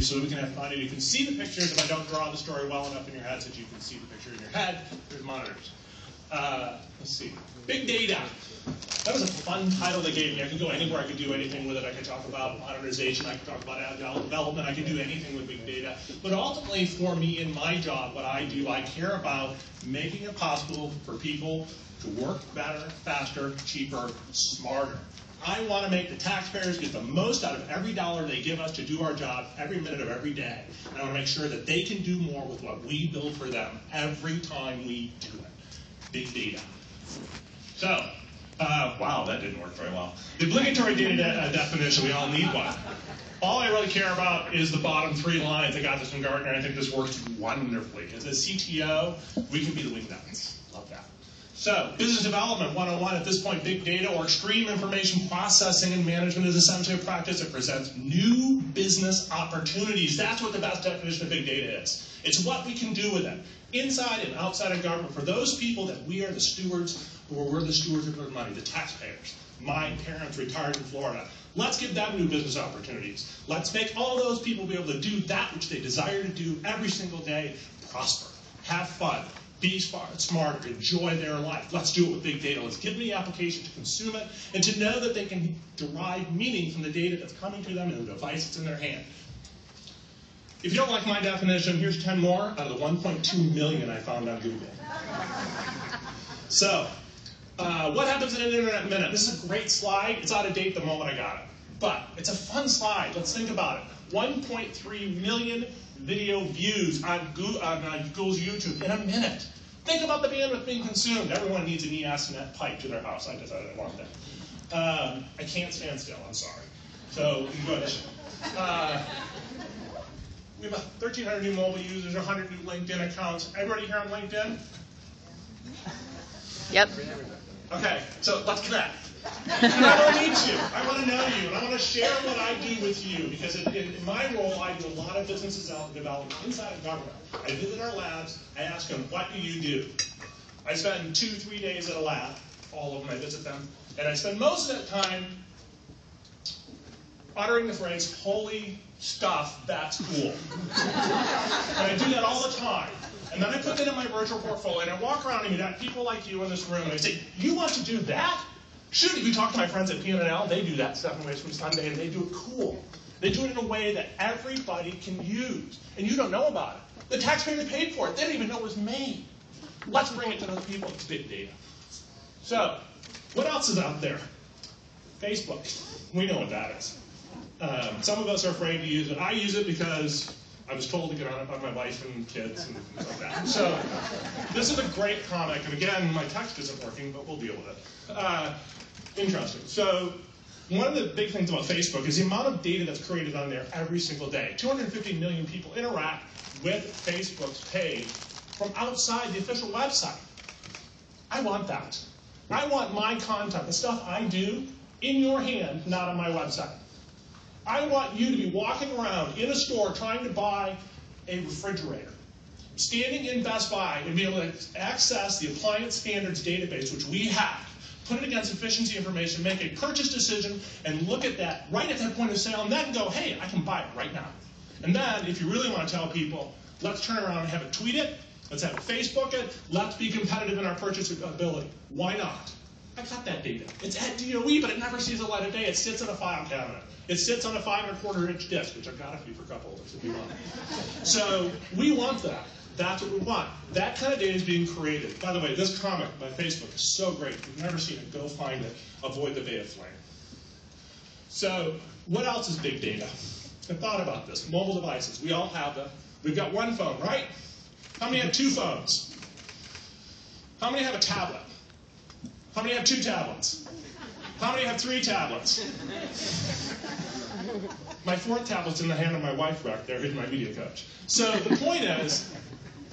so that we can have fun and you can see the pictures. If I don't draw the story well enough in your head so that you can see the picture in your head, there's monitors. Let's see. Big data. That was a fun title they gave me. I could go anywhere. I could do anything with it. I could talk about modernization. I could talk about agile development. I could do anything with big data. But ultimately, for me in my job, what I do, I care about making it possible for people to work better, faster, cheaper, smarter. I want to make the taxpayers get the most out of every dollar they give us to do our job every minute of every day. And I want to make sure that they can do more with what we build for them every time we do it. Big data. So, wow, that didn't work very well. The obligatory data definition, we all need one. All I really care about is the bottom 3 lines. I got this from Gartner. I think this works wonderfully. As a CTO, we can be the wingnuts. Love that. So, business development 101, at this point, big data or extreme information processing and management is essentially a practice that presents new business opportunities. That's what the best definition of big data is. It's what we can do with it, inside and outside of government, for those people that we are the stewards, or we're the stewards of their money, the taxpayers. My parents retired in Florida. Let's give them new business opportunities. Let's make all those people be able to do that which they desire to do every single day, prosper, have fun, be smarter, enjoy their life. Let's do it with big data. Let's give them the application to consume it and to know that they can derive meaning from the data that's coming to them and the device that's in their hand. If you don't like my definition, here's 10 more out of the 1.2 million I found on Google. So, what happens in an internet minute? This is a great slide. It's out of date the moment I got it. But it's a fun slide. Let's think about it. 1.3 million video views on Google's YouTube in a minute. Think about the bandwidth being consumed. Everyone needs an ESNet pipe to their house. I decided I want that. I can't stand still. I'm sorry. So, good. We have 1,300 new mobile users, 100 new LinkedIn accounts. Everybody here on LinkedIn? Yep. Okay, so let's connect. And I want to meet you. I want to know you. And I want to share what I do with you. Because in my role, I do a lot of business development inside of government. I visit our labs. I ask them, what do you do? I spend 2-3 days at a lab. All of them, I visit them. And I spend most of that time uttering the phrase, holy stuff, that's cool. And I do that all the time. And then I put that in my virtual portfolio, and I walk around and meet people like you in this room, and I say, you want to do that? Shoot, if you talk to my friends at P&L, they do that 7 ways from Sunday, and they do it cool. They do it in a way that everybody can use, and you don't know about it. The taxpayer paid for it. They don't even know it was made. Let's bring it to those people. It's big data. So, what else is out there? Facebook. We know what that is. Some of us are afraid to use it. I use it because I was told to get on it by my wife and kids and things like that. So this is a great comic. And again, my text isn't working, but we'll deal with it. Interesting. So one of the big things about Facebook is the amount of data that's created on there every single day. 250 million people interact with Facebook's page from outside the official website. I want that. I want my content, the stuff I do, in your hand, not on my website. I want you to be walking around in a store trying to buy a refrigerator, standing in Best Buy and be able to access the appliance standards database, which we have, put it against efficiency information, make a purchase decision, and look at that right at that point of sale, and then go, hey, I can buy it right now. And then, if you really want to tell people, let's turn around and have it tweet it, let's have it Facebook it, let's be competitive in our purchase ability. Why not? I got that data. It's at DOE, but it never sees the light of day. It sits in a file cabinet. It sits on a 5.25-inch disk, which I've got a few for cup holders if you want. So we want that. That's what we want. That kind of data is being created. By the way, this comic by Facebook is so great. If you've never seen it, go find it. Avoid the Bay of Flame. So what else is big data? I thought about this. Mobile devices. We all have them. We've got one phone, right? How many have 2 phones? How many have a tablet? How many have 2 tablets? How many have 3 tablets? My 4th tablet's in the hand of my wife back there, who's my media coach. So the point is,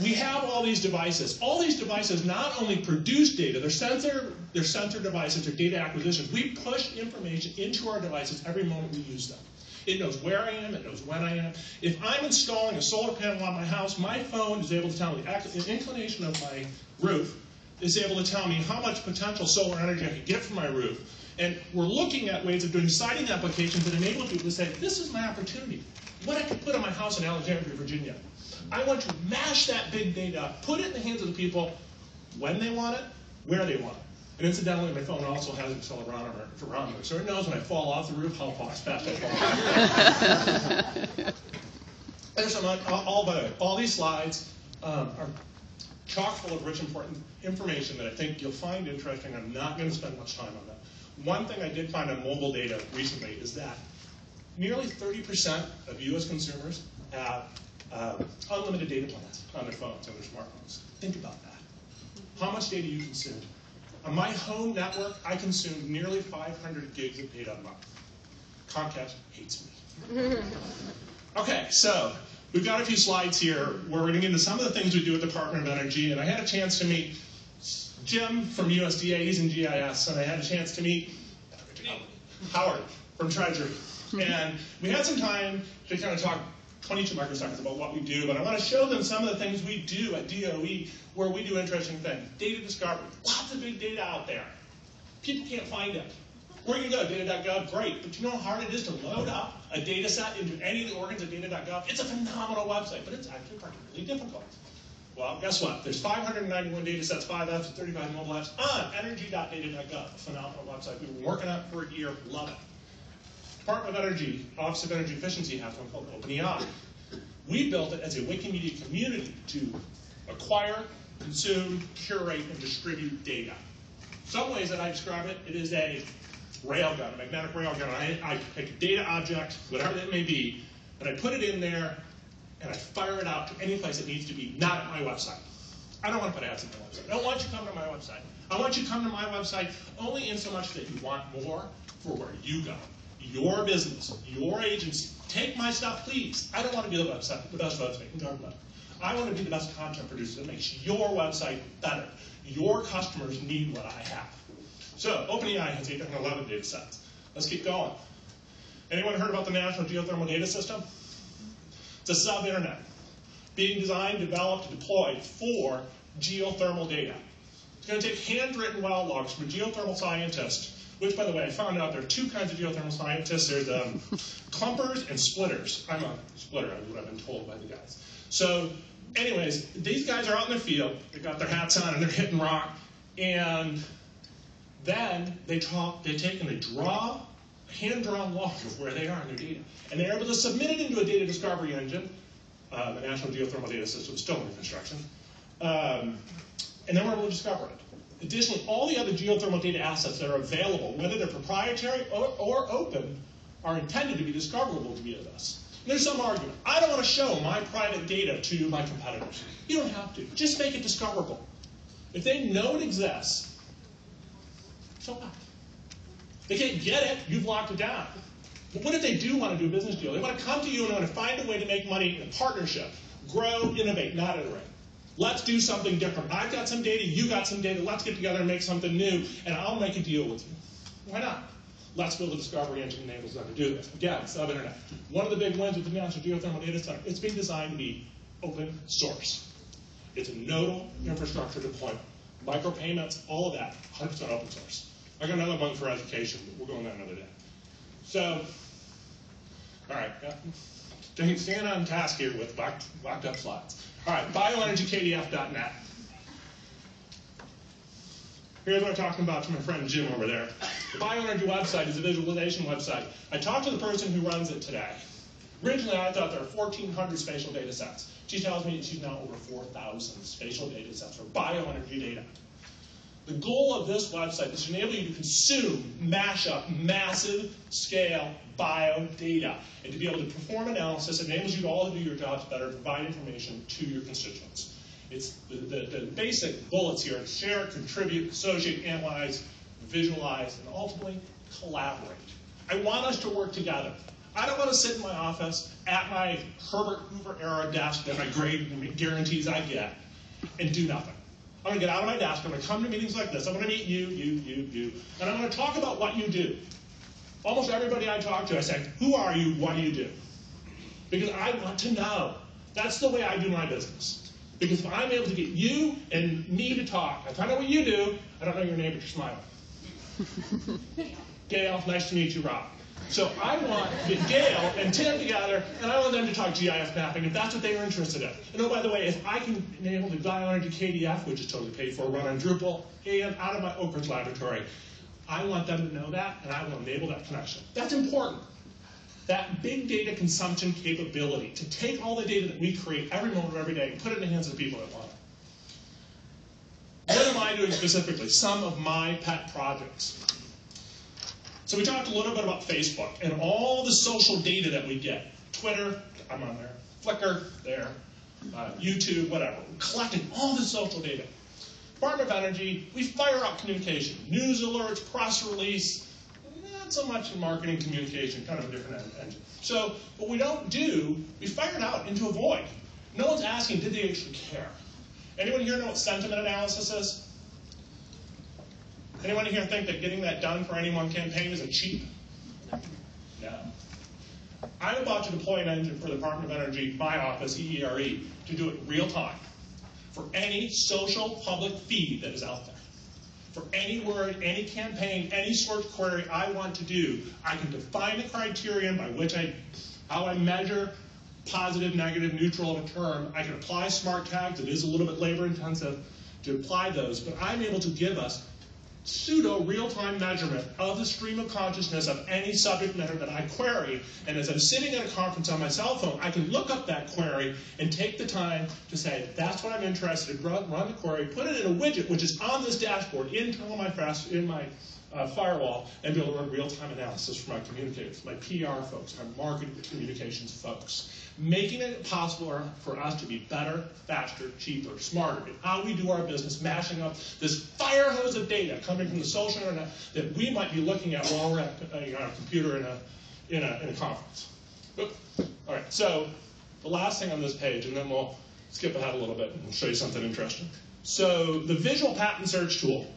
we have all these devices. All these devices not only produce data, they're sensor devices, they're data acquisitions. We push information into our devices every moment we use them. It knows where I am, it knows when I am. If I'm installing a solar panel on my house, my phone is able to tell me the inclination of my roof, is able to tell me how much potential solar energy I can get from my roof. And we're looking at ways of doing siting applications that enable people to say, this is my opportunity. what I could put on my house in Alexandria, Virginia. I want to mash that big data, put it in the hands of the people when they want it, where they want it. And incidentally, my phone also has an accelerometer, so it knows when I fall off the roof how fast I fall. There's some, all these slides are chock full of rich, important information that I think you'll find interesting. I'm not going to spend much time on that. One thing I did find on mobile data recently is that nearly 30% of U.S. consumers have unlimited data plans on their phones, on their smartphones. Think about that. How much data you consume. On my home network, I consume nearly 500 gigs of data a month. Comcast hates me. Okay, so we've got a few slides here where we're going to get into some of the things we do at the Department of Energy, and I had a chance to meet Jim from USDA, he's in GIS, and I had a chance to meet Howard from Treasury. And we had some time to kind of talk 22 microseconds about what we do, but I want to show them some of the things we do at DOE where we do interesting things. Data discovery, lots of big data out there. People can't find it. Where do you go? Data.gov, great, but you know how hard it is to load up a data set into any of the organs of data.gov? It's a phenomenal website, but it's actually particularly difficult. Well, guess what? There's 591 data sets, 5 apps, and 35 mobile apps on energy.data.gov, a phenomenal website. We've been working on it for a year, love it. Department of Energy, Office of Energy Efficiency has one called OpenEI. We built it as a Wikimedia community to acquire, consume, curate, and distribute data. Some ways that I describe it, it is a railgun, a magnetic railgun. I take a data object, whatever that may be, and I put it in there, and I fire it out to any place it needs to be, not at my website. I don't want to put ads on my website. I don't want you to come to my website. I want you to come to my website only in so much that you want more for where you go. Your business, your agency. Take my stuff, please. I don't want to be the best website in government. I want to be the best content producer that makes your website better. Your customers need what I have. So, OpenEI has 811 data sets. Let's keep going. Anyone heard about the National Geothermal Data System? It's a sub-internet being designed, developed, deployed for geothermal data. It's going to take handwritten well logs from a geothermal scientist, which, by the way, I found out there are two kinds of geothermal scientists. There's clumpers and splitters. I'm a splitter, is what I've been told by the guys. So, anyways, these guys are out in the field. They've got their hats on and they're hitting rock. And then they take and they draw a hand-drawn log of where they are in their data. And they're able to submit it into a data discovery engine. The National Geothermal Data System is still under construction. And then we're able to discover it. Additionally, all the other geothermal data assets that are available, whether they're proprietary or open, are intended to be discoverable via this. And there's some argument. I don't want to show my private data to my competitors. You don't have to. Just make it discoverable. If they know it exists, so what? They can't get it, you've locked it down. But what if they do want to do a business deal? They want to come to you and want to find a way to make money in a partnership. Grow, innovate, not iterate. Let's do something different. I've got some data, you got some data, let's get together and make something new, and I'll make a deal with you. Why not? Let's build a discovery engine that enables them to do this. Again, sub-internet. One of the big wins with the National Geothermal Data Center, it's been designed to be open source. It's a nodal infrastructure deployment. Micropayments, all of that, 100% open source. I got another one for education, but we'll go on that another day. So, all right, staying on task here with locked up slides. All right, bioenergykdf.net. Here's what I'm talking about to my friend Jim over there. The bioenergy website is a visualization website. I talked to the person who runs it today. Originally, I thought there were 1,400 spatial data sets. She tells me that she's now over 4,000 spatial data sets for bioenergy data. The goal of this website is to enable you to consume, mash up massive scale bio data and to be able to perform analysis. It enables you to all do your jobs better, provide information to your constituents. It's the basic bullets here: share, contribute, associate, analyze, visualize, and ultimately collaborate. I want us to work together. I don't want to sit in my office at my Herbert Hoover era desk that my grade guarantees I get and do nothing. I'm going to get out of my desk, I'm going to come to meetings like this, I'm going to meet you, and I'm going to talk about what you do. Almost everybody I talk to, I say, who are you, what do you do? Because I want to know. That's the way I do my business. Because if I'm able to get you and me to talk, I find out what you do, I don't know your name, but you're smiling. Gail, nice to meet you, Rob. So I want Gail and Tim together, and I want them to talk GIS mapping if that's what they are interested in. And oh, by the way, if I can enable the dial into KDF, which is totally paid for, run on Drupal, and out of my Oak Ridge laboratory, I want them to know that, and I will enable that connection. That's important. That big data consumption capability, to take all the data that we create every moment of every day and put it in the hands of the people that want it. What am I doing specifically? Some of my pet projects. So we talked a little bit about Facebook and all the social data that we get. Twitter, I'm on there. Flickr, there. YouTube, whatever. We're collecting all the social data. Department of Energy, we fire up communication. News alerts, press release, not so much in marketing communication, kind of a different engine. So what we don't do, we fire it out into a void. No one's asking, did they actually care? Anyone here know what sentiment analysis is? Anyone here think that getting that done for any one campaign isn't cheap? No. I'm about to deploy an engine for the Department of Energy, my office, EERE, to do it real time for any social public feed that is out there. For any word, any campaign, any search query I want to do, I can define the criterion by which how I measure positive, negative, neutral of a term. I can apply smart tags. It is a little bit labor intensive to apply those, but I'm able to give us pseudo real-time measurement of the stream of consciousness of any subject matter that I query. And as I'm sitting at a conference on my cell phone, I can look up that query and take the time to say, that's what I'm interested in, run the query, put it in a widget, which is on this dashboard, internal in my firewall, and be able to run real-time analysis for my communicators, my PR folks, my marketing communications folks, making it possible for us to be better, faster, cheaper, smarter in how we do our business, mashing up this fire hose of data coming from the social internet that we might be looking at while we're at a computer in a conference. All right, so the last thing on this page, and then we'll skip ahead a little bit and we'll show you something interesting. So the visual patent search tool.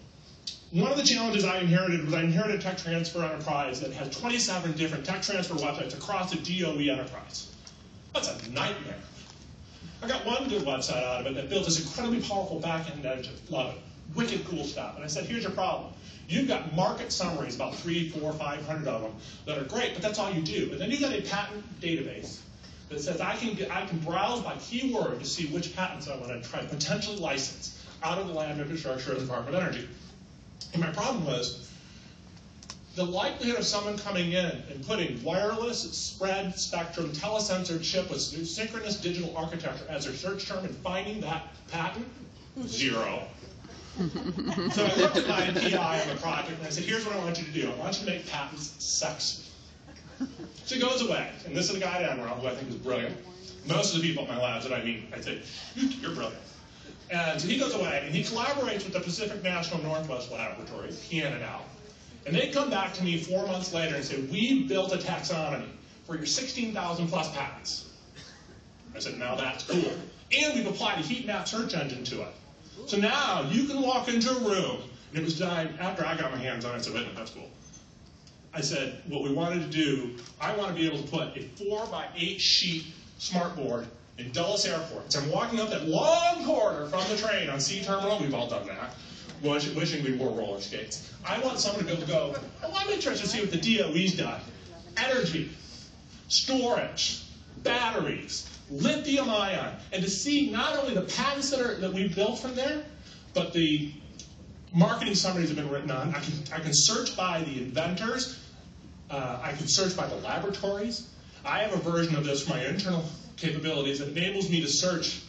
One of the challenges I inherited was I inherited a tech transfer enterprise that has 27 different tech transfer websites across the DOE enterprise. That's a nightmare. I got one good website out of it that built this incredibly powerful back-end engine. Love it. Wicked cool stuff. And I said, here's your problem. You've got market summaries, about 300, 400, 500 of them, that are great, but that's all you do. And then you've got a patent database that says I can browse by keyword to see which patents I want to try to potentially license out of the lab infrastructure of the Department of Energy. And my problem was the likelihood of someone coming in and putting wireless spread spectrum telesensor chip with synchronous digital architecture as their search term and finding that patent, 0. So I looked at my PI on the project and I said, here's what I want you to do. I want you to make patents sexy. So he goes away, and this is the guy at Emerald who I think is brilliant. Most of the people at my labs that I meet, I say, you're brilliant. And so he goes away, and he collaborates with the Pacific National Northwest Laboratory, Canada. And they come back to me 4 months later and say, we built a taxonomy for your 16,000 plus patents. I said, now that's cool. And we've applied a heat map search engine to it. So now you can walk into a room, and it was designed after I got my hands on it. I said, wait a minute, that's cool. I said, what we wanted to do, I want to be able to put a 4x8 sheet smartboard in Dulles Airport. So I'm walking up that long corridor from the train on C Terminal. We've all done that. Wishing we wore roller skates. I want someone to be able to go, oh, I'm interested to see what the DOE's done. Energy, storage, batteries, lithium ion, and to see not only the patents that we've built from there, but the marketing summaries have been written on. I can search by the inventors. I can search by the laboratories. I have a version of this for my internal capabilities that enables me to search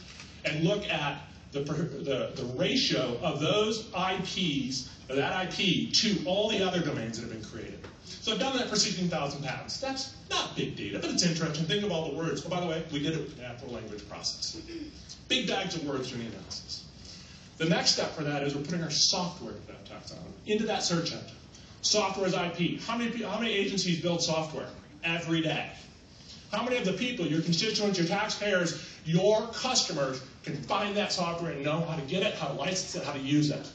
and look at the ratio of those IPs, or that IP, to all the other domains that have been created. So I've done that for 16,000 patents. That's not big data, but it's interesting. Think of all the words. Oh, by the way, we did it with the natural language process. Big bags of words doing the analysis. The next step for that is we're putting our software into that taxonomy, into that search engine. Software is IP. How many agencies build software? Every day. How many of the people, your constituents, your taxpayers, your customers, can find that software and know how to get it, how to license it, how to use it?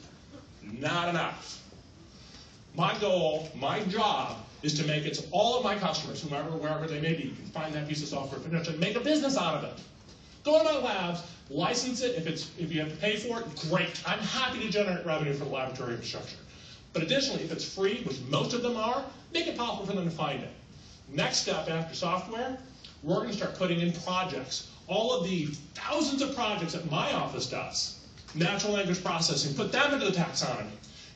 Not enough. My goal, my job, is to make it so all of my customers, wherever they may be, can find that piece of software, potentially make a business out of it. Go to my labs, license it. If you have to pay for it, great. I'm happy to generate revenue for the laboratory infrastructure. But additionally, if it's free, which most of them are, make it possible for them to find it. Next step after software, we're going to start putting in projects. All of the thousands of projects that my office does, natural language processing, put them into the taxonomy.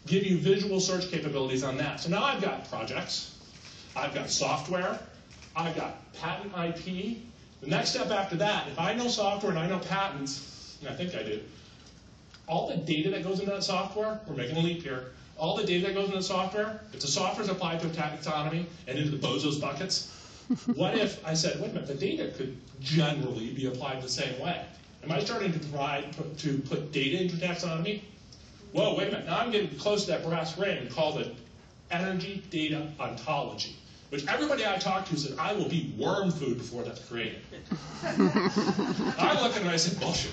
Give you visual search capabilities on that. So now I've got projects, I've got software, I've got patent IP. The next step after that, if I know software and I know patents, and I think I do, all the data that goes into that software, we're making a leap here, all the data that goes into the software, if the software is applied to a taxonomy and into the bozos buckets, what if I said, wait a minute, the data could generally be applied the same way? Am I starting to put data into taxonomy? Whoa, wait a minute, now I'm getting close to that brass ring called the energy data ontology, which everybody I talk to said, I will be worm food before that's created. I look at it and I say, bullshit.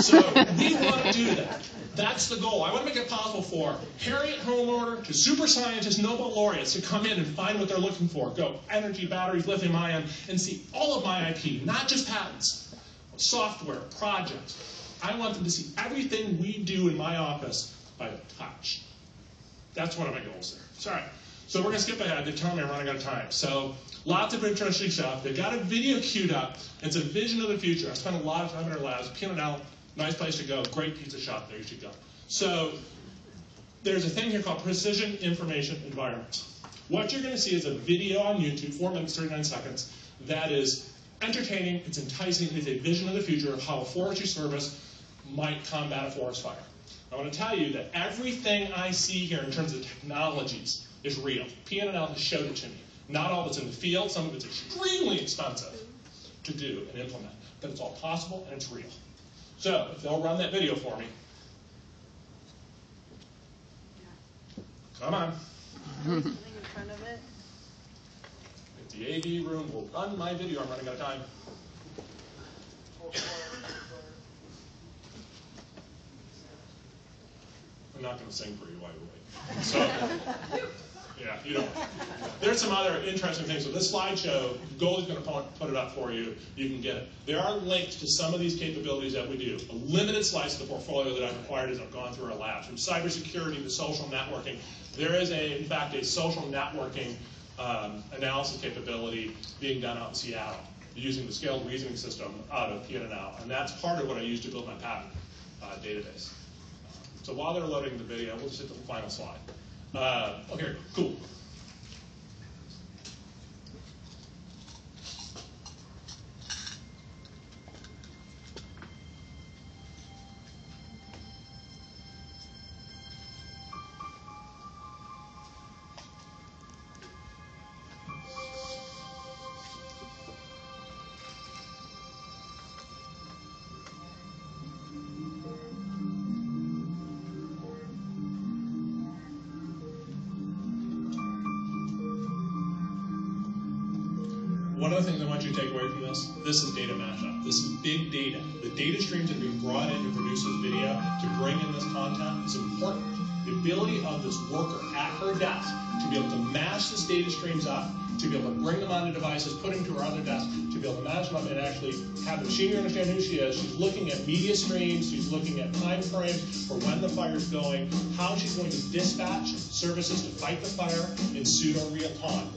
So we want to do that. That's the goal. I want to make it possible for Harriet Homeowner to super scientists, Nobel laureates to come in and find what they're looking for. Go energy, batteries, lithium ion, and see all of my IP, not just patents, software, projects. I want them to see everything we do in my office by touch. That's one of my goals there. Sorry. So we're going to skip ahead. They're telling me I'm running out of time. So lots of interesting stuff. They've got a video queued up. It's a vision of the future. I spent a lot of time in our labs. P&L, nice place to go. Great pizza shop. There you should go. So there's a thing here called precision information environments. What you're going to see is a video on YouTube, 4 minutes, 39 seconds, that is entertaining, it's enticing, it's a vision of the future of how a forestry service might combat a forest fire. I want to tell you that everything I see here in terms of technologies is real. P&L has showed it to me. Not all that's in the field, some of it's extremely expensive to do and implement, but it's all possible and it's real. So if they'll run that video for me. Come on. Everything in front of it. If the AV room will run my video, I'm running out of time. I'm not going to sing for you while you wait. So, yeah, you don't. There's some other interesting things. So this slideshow, Goldie's going to put it up for you. You can get it. There are links to some of these capabilities that we do. A limited slice of the portfolio that I've acquired as I've gone through our labs, from cybersecurity to social networking. There is, in fact, a social networking analysis capability being done out in Seattle using the scaled reasoning system out of P&L. And that's part of what I use to build my patent database. So while they're loading the video, we'll just hit the final slide. Okay, cool. One of the things I want you to take away from this is data mashup. This is big data. The data streams that are being brought in to produce this video, to bring in this content, is important. The ability of this worker at her desk to be able to mash this data streams up, to be able to bring them onto devices, put them to her other desk, to be able to mash them up and actually have the machinery understand who she is. She's looking at media streams, she's looking at time frames for when the fire's going, how she's going to dispatch services to fight the fire in pseudo real time.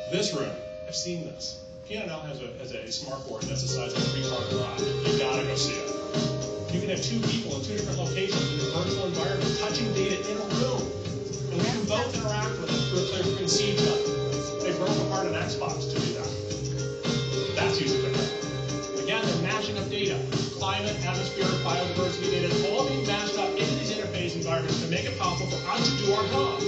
This room, I've seen this. P&L has a smart board that's the size of a 3-car garage. You've got to go see it. You can have 2 people in 2 different locations in a virtual environment touching data in a room. And we can both interact with it through a clear screen, see each other. They broke apart an Xbox to do that. That's using the network. Again, they're mashing up data. Climate, atmospheric, biodiversity data, it's all being mashed up into these interface environments to make it possible for us to do our jobs.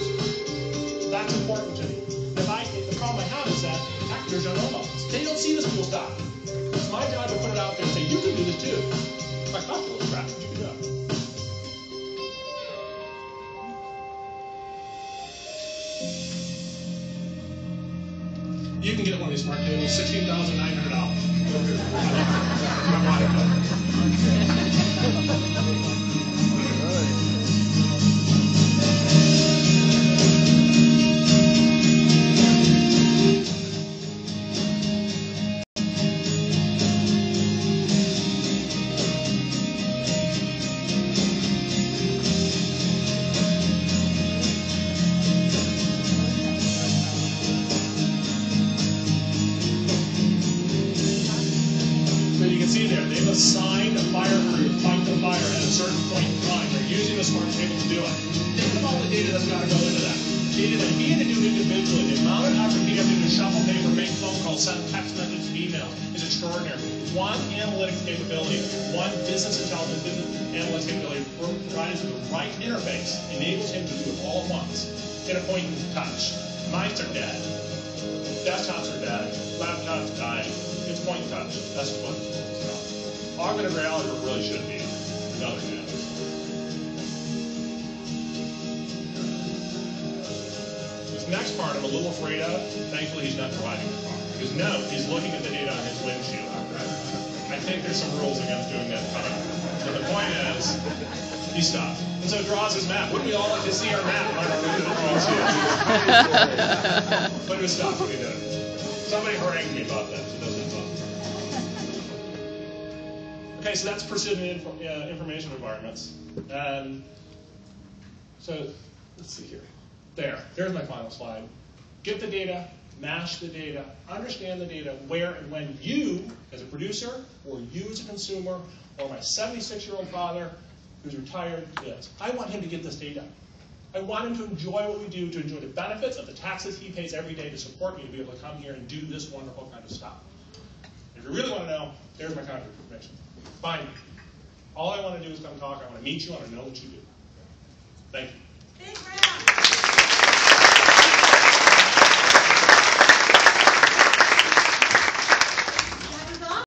That's important to me. The problem I have is that actors don't know about this. They don't see this cool stuff. It's my job to put it out there and say, you can do this too. Like hospital crap, you can do it. You can get one of these smart tables, $16,900. the smart table to do it. Think of all the data that's got to go into that. Data that he had to do individually, the amount of effort he had to do to shuffle paper, make phone calls, send text messages, email is extraordinary. One analytics capability, one business intelligence, business analytics capability provides him the right interface, enables him to do it all at once, in a point and touch. Mice are dead. Desktops are dead. Laptops dying. It's point and touch. That's what augmented reality really should be. Another good. Next part I'm a little afraid of. Thankfully, he's not driving the car. Because no, he's looking at the data on his windshield. I think there's some rules against doing that. But the point is, he stopped. And so draws his map. Wouldn't we all like to see our map? But it was stopped when he did it. Somebody harangued me about that, so it doesn't fun. Okay, so that's precision information requirements. So let's see here. There's my final slide. Get the data, mash the data, understand the data where and when you, as a producer, or you as a consumer, or my 76-year-old father who's retired is. I want him to get this data. I want him to enjoy what we do, to enjoy the benefits of the taxes he pays every day to support me, to be able to come here and do this wonderful kind of stuff. If you really want to know, there's my contact information. Find me. All I want to do is come talk. I want to meet you. I want to know what you do. Thank you. Big round.